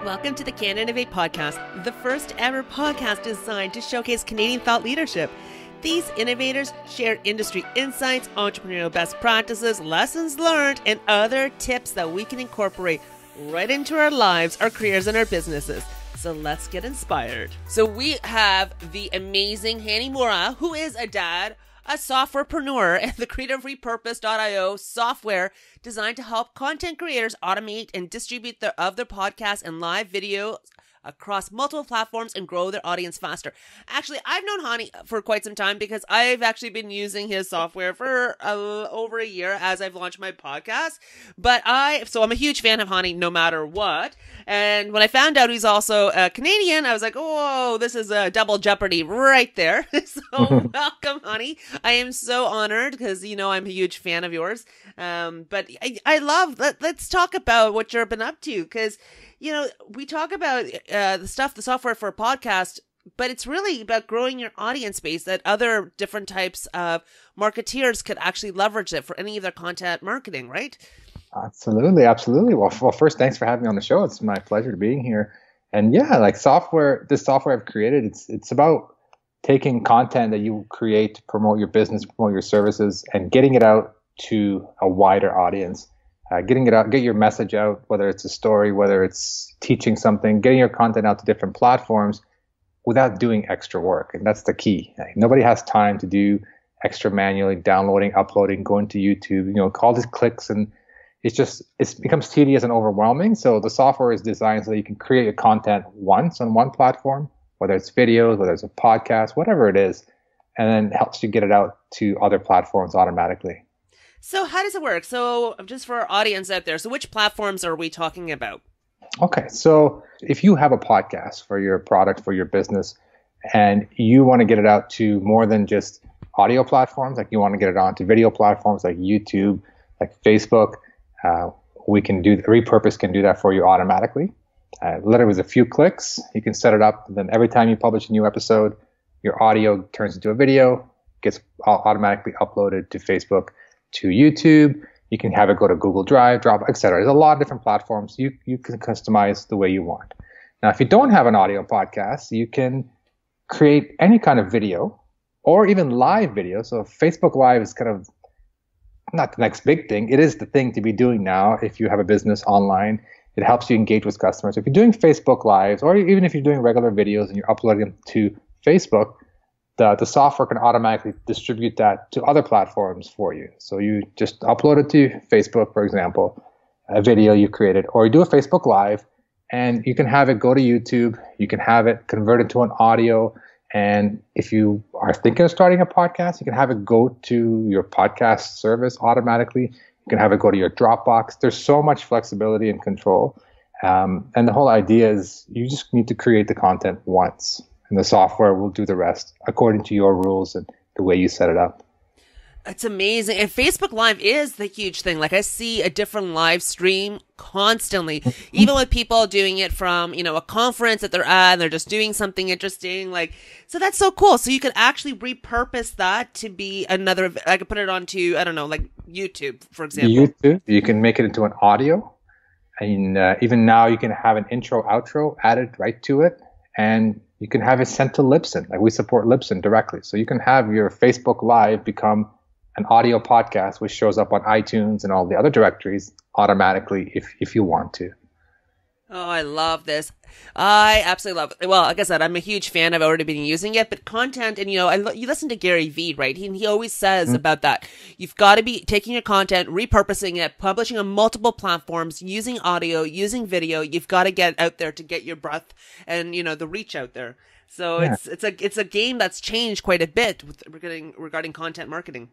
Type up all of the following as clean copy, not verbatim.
Welcome to the Can Innovate podcast, the first ever podcast designed to showcase Canadian thought leadership. These innovators share industry insights, entrepreneurial best practices, lessons learned, and other tips that we can incorporate right into our lives, our careers, and our businesses. So let's get inspired. So we have the amazing Hani Mourra, who is a dad, a softwarepreneur, and the creator of RePurpose.io software designed to help content creators automate and distribute their podcasts and live videos across multiple platforms and grow their audience faster. Actually, I've known Hani for quite some time because I've actually been using his software for over a year as I've launched my podcast. So I'm a huge fan of Hani no matter what. And when I found out he's also Canadian, I was like, oh, this is a double jeopardy right there. So welcome, Hani. I am so honored because, I'm a huge fan of yours. But I love, let's talk about what you've been up to because we talk about the software for a podcast, but it's really about growing your audience base that other different types of marketeers could actually leverage it for any of their content marketing, right? Absolutely. Well, first, thanks for having me on the show. It's my pleasure to being here. And yeah, this software I've created, it's about taking content that you create to promote your business, promote your services, and getting it out to a wider audience. Getting it out, get your message out, whether it's a story, whether it's teaching something, getting your content out to different platforms without doing extra work. And that's the key. Nobody has time to do extra manually downloading, uploading, going to YouTube, all these clicks, and it becomes tedious and overwhelming. So the software is designed so that you can create your content once on one platform, whether it's videos, whether it's a podcast, whatever it is, and then helps you get it out to other platforms automatically. So how does it work? So just for our audience out there, so which platforms are we talking about? Okay, so if you have a podcast for your product, for your business, and you want to get it out to more than just audio platforms, like you want to get it onto video platforms like YouTube, like Facebook, RePurpose can do that for you automatically. Literally with a few clicks, you can set it up. And then every time you publish a new episode, your audio turns into a video, gets automatically uploaded to Facebook, to YouTube. You can have it go to Google Drive, Dropbox, etc. There's a lot of different platforms. You can customize the way you want. Now, if you don't have an audio podcast, you can create any kind of video or even live video. So Facebook Live is kind of not the next big thing. It is the thing to be doing now if you have a business online. It helps you engage with customers. If you're doing Facebook Lives, or even if you're doing regular videos and you're uploading them to Facebook, the software can automatically distribute that to other platforms for you. So you just upload it to Facebook, for example, a video you created, or you do a Facebook Live, and you can have it go to YouTube. You can have it converted to an audio. And if you are thinking of starting a podcast, you can have it go to your podcast service automatically. You can have it go to your Dropbox. There's so much flexibility and control. And the whole idea is you just need to create the content once, and the software will do the rest according to your rules and the way you set it up. It's amazing. And Facebook Live is the huge thing. Like I see a different live stream constantly, even with people doing it from, a conference that they're at and they're just doing something interesting. So that's so cool. So you could actually repurpose that to be I could put it onto, like YouTube, for example. YouTube, you can make it into an audio. And even now you can have an intro, outro added right to it. And you can have it sent to Libsyn. Like we support Libsyn directly. So you can have your Facebook Live become an audio podcast, which shows up on iTunes and all the other directories automatically if you want to. Oh, I love this. I absolutely love it. Well, like I said, I'm a huge fan. I've already been using it, but content, and you listen to Gary Vee, right? He always says about that. You've got to be taking your content, repurposing it, publishing on multiple platforms, using audio, using video. You've got to get out there to get your breath and, the reach out there. So yeah. It's a game that's changed quite a bit regarding content marketing.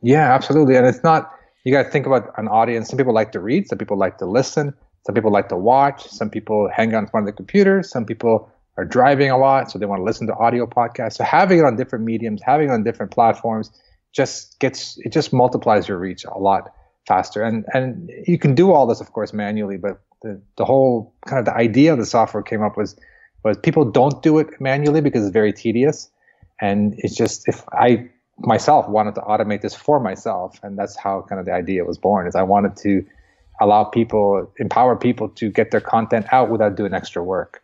Yeah, absolutely. And it's not, you got to think about an audience. Some people like to read, some people like to listen. Some people like to watch. Some people hang out in front of the computer. Some people are driving a lot, so they want to listen to audio podcasts. So having it on different mediums, having it on different platforms, just multiplies your reach a lot faster. And you can do all this, of course, manually. But the whole kind of the idea of the software came up was people don't do it manually because it's very tedious. And it's just, if I myself wanted to automate this for myself, and that's how kind of the idea was born. Is I wanted to empower people to get their content out without doing extra work.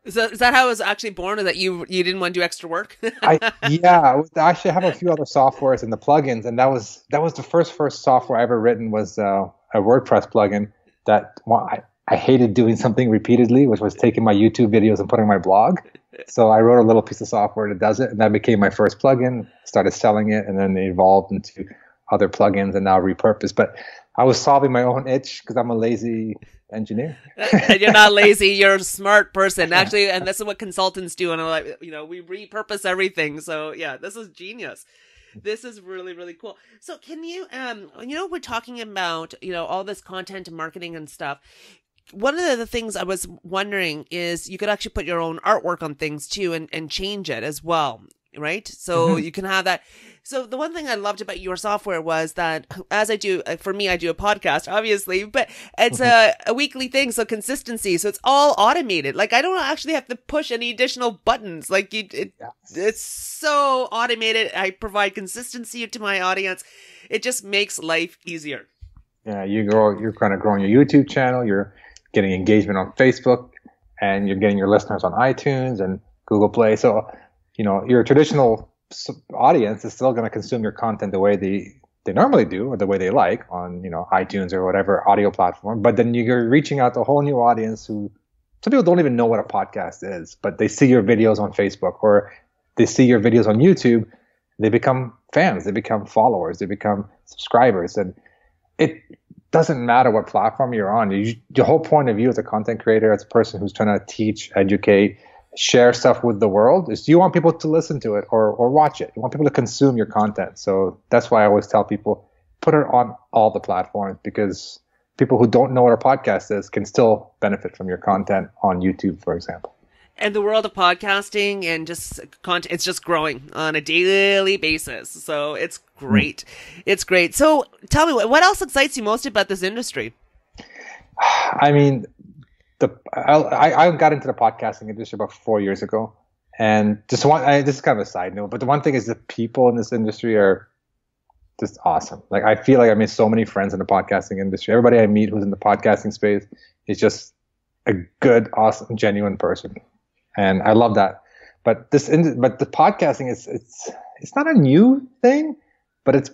Is that how it was actually born, or that you didn't want to do extra work? I actually have a few other softwares and the plugins, and that was the first software I ever written was a WordPress plugin that I hated doing something repeatedly, which was taking my YouTube videos and putting on my blog. So I wrote a little piece of software that does it, and that became my first plugin. Started selling it, and then it evolved into other plugins, and now RePurpose. But I was solving my own itch because I'm a lazy engineer. And you're not lazy, you're a smart person, actually, and this is what consultants do. And I'm like, we repurpose everything. So yeah, this is genius. This is really, really cool. So can you, we're talking about, all this content and marketing and stuff. One of the things I was wondering is you could actually put your own artwork on things too, and change it as well, right? So you can have that. So the one thing I loved about your software was that, as I do, for me, I do a podcast, obviously, but it's a weekly thing. So consistency. So it's all automated. Like I don't actually have to push any additional buttons. Like it's so automated. I provide consistency to my audience. It just makes life easier. Yeah. You're kind of growing your YouTube channel. You're getting engagement on Facebook, and you're getting your listeners on iTunes and Google Play. So, your traditional audience is still going to consume your content the way they normally do, or the way they like on, iTunes or whatever audio platform. But then you're reaching out to a whole new audience who some people don't even know what a podcast is, but they see your videos on Facebook or they see your videos on YouTube. They become fans, they become followers, they become subscribers. And it doesn't matter what platform you're on. The whole point of you as a content creator, as a person who's trying to teach, educate, share stuff with the world, is you want people to listen to it or watch it. You want people to consume your content. So that's why I always tell people, put it on all the platforms, because people who don't know what a podcast is can still benefit from your content on YouTube, for example. And the world of podcasting and just content, it's just growing on a daily basis. So it's great. It's great. So tell me, what else excites you most about this industry? I mean, I got into the podcasting industry about 4 years ago. And this is kind of a side note, but the one thing is the people in this industry are just awesome. Like I feel like I made so many friends in the podcasting industry. Everybody I meet who's in the podcasting space is just a good, awesome, genuine person. And I love that. But the podcasting it's not a new thing, but it's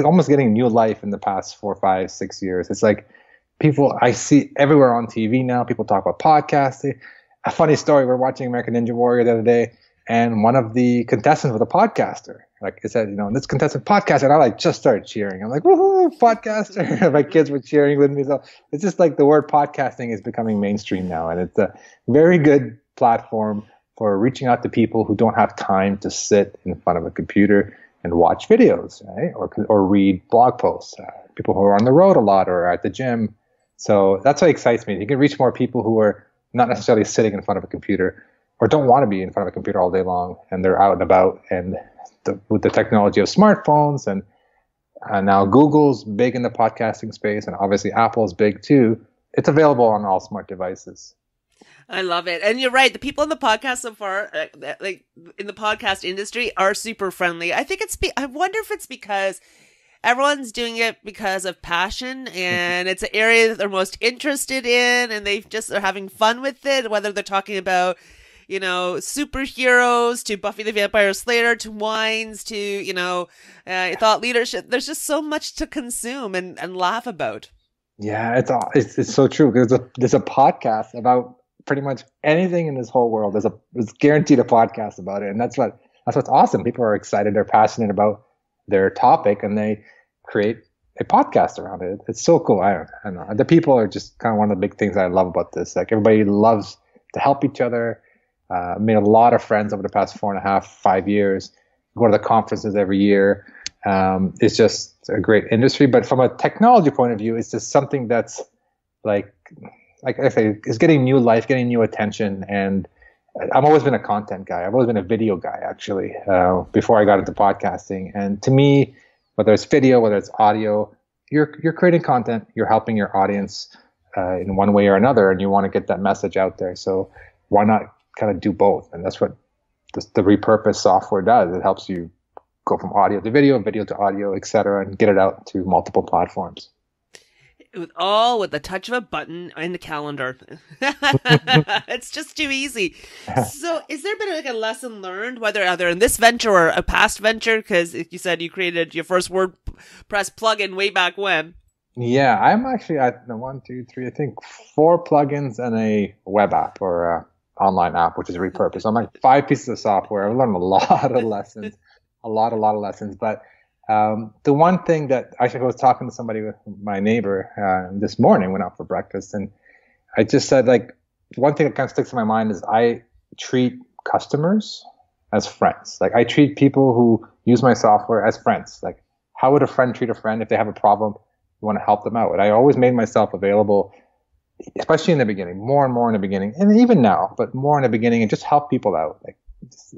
almost getting new life in the past 4, 5, 6 years. It's like people I see everywhere on TV now. People talk about podcasting. A funny story: we're watching American Ninja Warrior the other day, and one of the contestants was a podcaster. Like it said, this contestant podcaster, and I just started cheering. I'm like, woohoo, podcaster! My kids were cheering with me. So it's just like the word podcasting is becoming mainstream now, and it's a very good platform for reaching out to people who don't have time to sit in front of a computer and watch videos, right? Or read blog posts. People who are on the road a lot or at the gym. So that's what excites me. You can reach more people who are not necessarily sitting in front of a computer or don't want to be in front of a computer all day long, and they're out and about. And with the technology of smartphones and now Google's big in the podcasting space, and obviously Apple's big too. It's available on all smart devices. I love it. And you're right. The people in the podcast so far, like in the podcast industry, are super friendly. I think I wonder if it's because everyone's doing it because of passion, and it's an area that they're most interested in, and they just are having fun with it, whether they're talking about, superheroes to Buffy the Vampire Slayer to wines to, thought leadership. There's just so much to consume and laugh about. Yeah, it's so true. There's a podcast about pretty much anything in this whole world. There's guaranteed a podcast about it, and that's what's awesome. People are excited, they're passionate about their topic, and they create a podcast around it. It's so cool. I don't know. The people are just kind of one of the big things I love about this. Like everybody loves to help each other. Made a lot of friends over the past 4.5, 5 years. Go to the conferences every year. It's just a great industry. But from a technology point of view, it's just something that's like I say, is getting new life, getting new attention. And I've always been a content guy. I've always been a video guy, actually, before I got into podcasting. And to me, whether it's video, whether it's audio, you're creating content, you're helping your audience in one way or another, and you want to get that message out there. So why not kind of do both? And that's what the RePurpose software does. It helps you go from audio to video to audio, et cetera, and get it out to multiple platforms. With the touch of a button in the calendar. It's just too easy. So is there been like a lesson learned, whether either in this venture or a past venture? Because you said you created your first WordPress plugin way back when. Yeah, I'm actually at one, two, three, I think 4 plugins and a web app or online app, which is RePurpose. I'm like 5 pieces of software. I've learned a lot of lessons, a lot of lessons. But the one thing that actually I was talking to somebody, with my neighbor this morning, went out for breakfast, and I just said, like, one thing that kind of sticks in my mind is I treat customers as friends. Like, I treat people who use my software as friends. Like, how would a friend treat a friend if they have a problem? You want to help them out. And I always made myself available, especially in the beginning, more and more in the beginning, and even now, but more in the beginning, and just help people out. Like,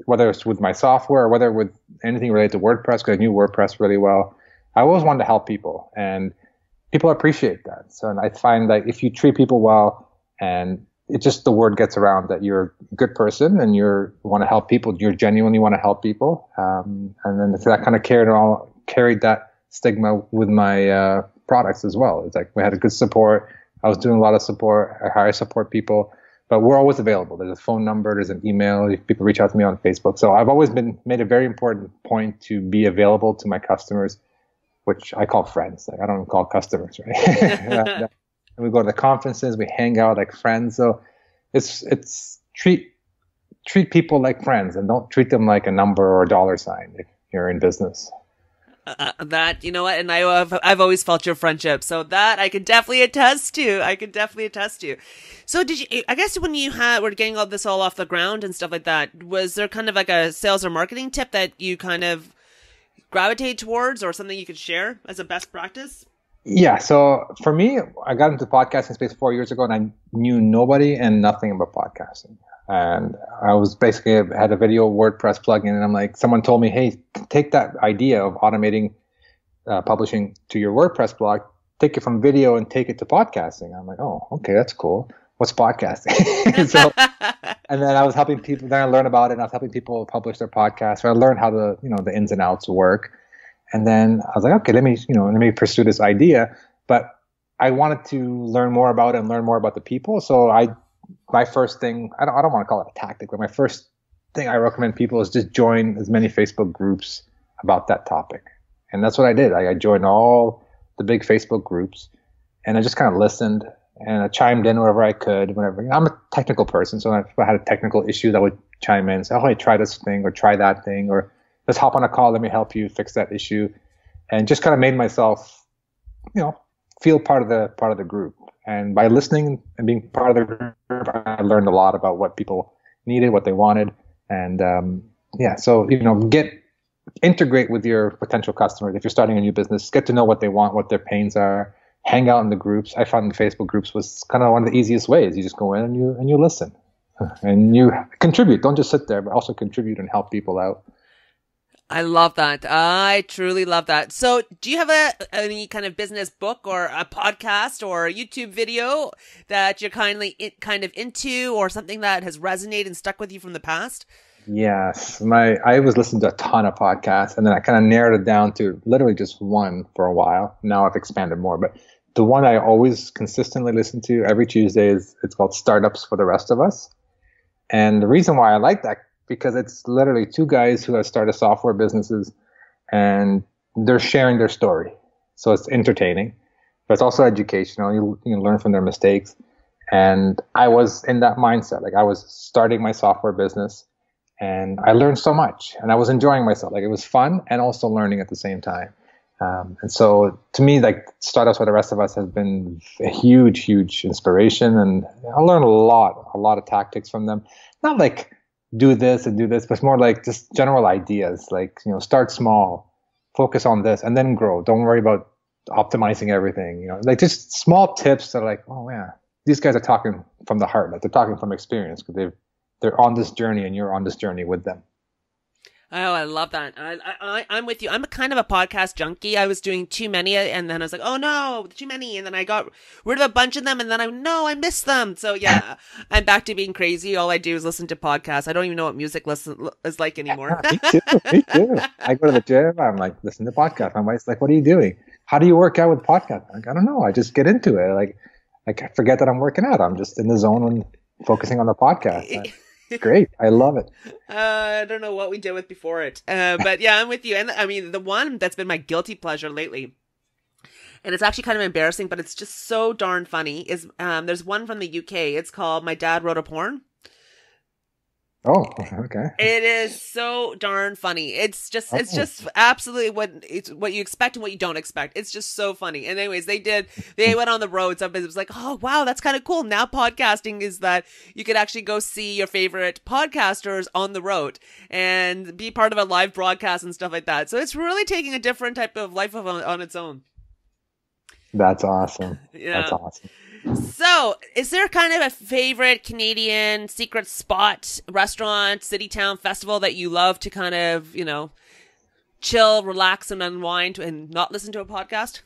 whether it's with my software or whether with anything related to WordPress, because I knew WordPress really well. I always wanted to help people, and people appreciate that. So, and I find that if you treat people well, and it just, the word gets around that you're a good person and you want to help people, you genuinely want to help people. And then that kind of carried that stigma with my products as well. It's like we had a good support. I was doing a lot of support. I hire support people, but we're always available. There's a phone number, there's an email. People reach out to me on Facebook. So I've always made a very important point to be available to my customers, which I call friends. Like, I don't call customers, right? And we go to the conferences, we hang out like friends. So it's treat people like friends, and don't treat them like a number or a dollar sign if you're in business. That, you know what, and I've always felt your friendship, so that I can definitely attest to. So did you, I guess when you were getting all this off the ground and stuff like that, was there kind of like a sales or marketing tip that you kind of gravitate towards, or something you could share as a best practice? Yeah, so for me, I got into the podcasting space 4 years ago, and I knew nobody and nothing about podcasting. And I was basically had a video WordPress plugin, and I'm like, someone told me, hey, take that idea of automating publishing to your WordPress blog, take it from video and take it to podcasting. I'm like, oh, okay, that's cool. What's podcasting? So, and then I was helping people. Then I learned about it, and I was helping people publish their podcasts. So I learned how the ins and outs work. And then I was like, okay, let me pursue this idea. But I wanted to learn more about it and learn more about the people. So my first thing, I don't want to call it a tactic, but my first thing I recommend people is just join as many Facebook groups about that topic. And that's what I did. I joined all the big Facebook groups, and I just kind of listened, and I chimed in wherever I could, whenever. I'm a technical person, so if I had a technical issue, I would chime in and say, oh, hey, try this thing or try that thing, or let's hop on a call, let me help you fix that issue. And just kind of made myself, feel part of the group. And by listening and being part of the group, I learned a lot about what people needed, what they wanted. And so integrate with your potential customers. If you're starting a new business, get to know what they want, what their pains are. Hang out in the groups. I found the Facebook groups was kind of one of the easiest ways. You just go in and you listen, and you contribute. Don't just sit there, but also contribute and help people out. I love that. I truly love that. So do you have any kind of business book or a podcast or a YouTube video that you're kind of into, or something that has resonated and stuck with you from the past? Yes. I was listening to a ton of podcasts, and then I kind of narrowed it down to literally just one for a while. Now I've expanded more, but the one I always consistently listen to every Tuesday it's called Startups for the Rest of Us. And the reason why I like that, because it's literally 2 guys who have started software businesses, and they're sharing their story. So it's entertaining, but it's also educational. You learn from their mistakes. And I was in that mindset. Like, I was starting my software business, and I learned so much, and I was enjoying myself. Like, it was fun and also learning at the same time. And so to me, like, Startups for the Rest of Us has been a huge, huge inspiration. And I learned a lot of tactics from them. Not like do this and do this, but it's more like just general ideas. Like, start small, focus on this, and then grow. Don't worry about optimizing everything. Like, just small tips that are like, oh yeah, these guys are talking from the heart. Like, they're talking from experience, because they're on this journey, and you're on this journey with them. Oh, I love that. I'm with you. I'm a kind of a podcast junkie. I was doing too many, and then I was like, oh no, too many. And then I got rid of a bunch of them, and then I missed them. So yeah, I'm back to being crazy. All I do is listen to podcasts. I don't even know what music is like anymore. Me too. I go to the gym. I'm like, listen to podcasts. My wife's like, what are you doing? how do you work out with podcast? Like, I don't know. I just get into it. Like I forget that I'm working out. I'm just in the zone and focusing on the podcast. Great. I love it. I don't know what we did with before it. But yeah, I'm with you. And I mean, the one that's been my guilty pleasure lately, and it's actually kind of embarrassing, but it's just so darn funny, is there's one from the UK. It's called My Dad Wrote a Porn. Oh, okay. It is so darn funny. It's just absolutely what you expect and what you don't expect. It's just so funny. And anyways, they went on the road. So it was like, oh wow, that's kind of cool. Now podcasting is that you could actually go see your favorite podcasters on the road and be part of a live broadcast and stuff like that. So it's really taking a different type of life on its own. That's awesome. Yeah. That's awesome. So, is there kind of a favorite Canadian secret spot, restaurant, city, town, festival that you love to kind of, chill, relax, and unwind and not listen to a podcast?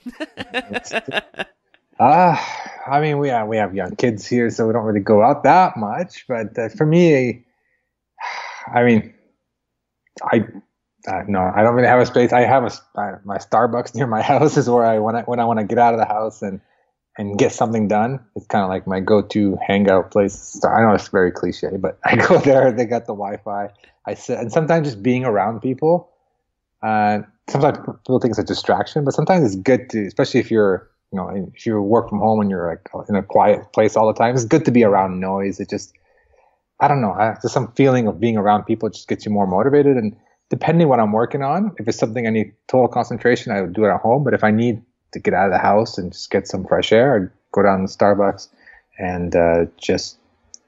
I mean, we have young kids here, so we don't really go out that much. But for me, I mean, no, I don't really have a space. I have my Starbucks near my house is where when I want to get out of the house and get something done. It's kind of like my go-to hangout place. I know it's very cliche, but I go there. They got the Wi-Fi. I sit, and sometimes just being around people. Sometimes people think it's a distraction, but sometimes it's good to, especially if you're, if you work from home and you're like in a quiet place all the time. It's good to be around noise. It just, I don't know. Just some feeling of being around people just gets you more motivated. And depending what I'm working on, if it's something I need total concentration, I would do it at home. But if I need to get out of the house and just get some fresh air, I'd go down to Starbucks and just,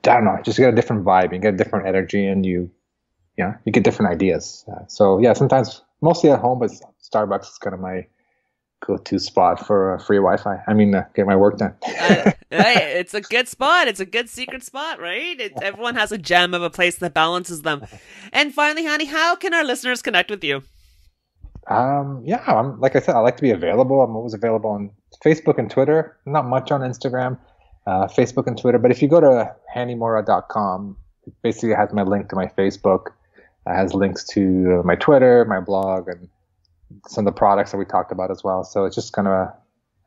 I don't know, just get a different vibe. You get a different energy and you get different ideas. So yeah, sometimes mostly at home, but Starbucks is kind of my go-to spot for free Wi-Fi. I mean, get my work done. Hey, it's a good spot. It's a good secret spot, right? Everyone has a gem of a place that balances them. And finally, Hani, how can our listeners connect with you? Like I said, I like to be available. I'm always available on Facebook and Twitter. Not much on Instagram, Facebook and Twitter. But if you go to hanimourra.com, it basically has my link to my Facebook. It has links to my Twitter, my blog, and some of the products that we talked about as well. So it's just kind of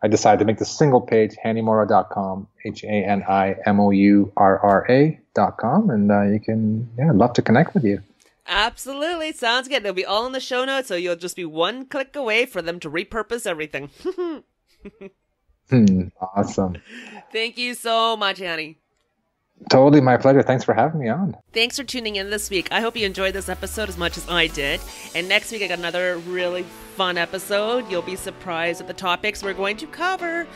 I decided to make this single page, hanimourra.com, hanimourra.com, and you can, I'd love to connect with you. Absolutely. Sounds good. They'll be all in the show notes, so you'll just be one click away for them to repurpose everything. Awesome. Thank you so much, Hani. Totally my pleasure. Thanks for having me on. Thanks for tuning in this week. I hope you enjoyed this episode as much as I did. And next week I got another really fun episode. You'll be surprised at the topics we're going to cover.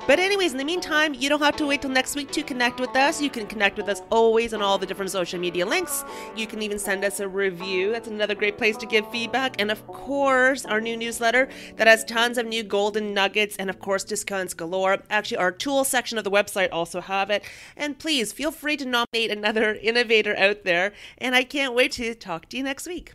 But anyways, in the meantime, you don't have to wait till next week to connect with us. You can connect with us always on all the different social media links. You can even send us a review. That's another great place to give feedback. And of course, our new newsletter that has tons of new golden nuggets and of course, discounts galore. Actually, our tools section of the website also have it. And please feel free to nominate another innovator out there. And I can't wait to talk to you next week.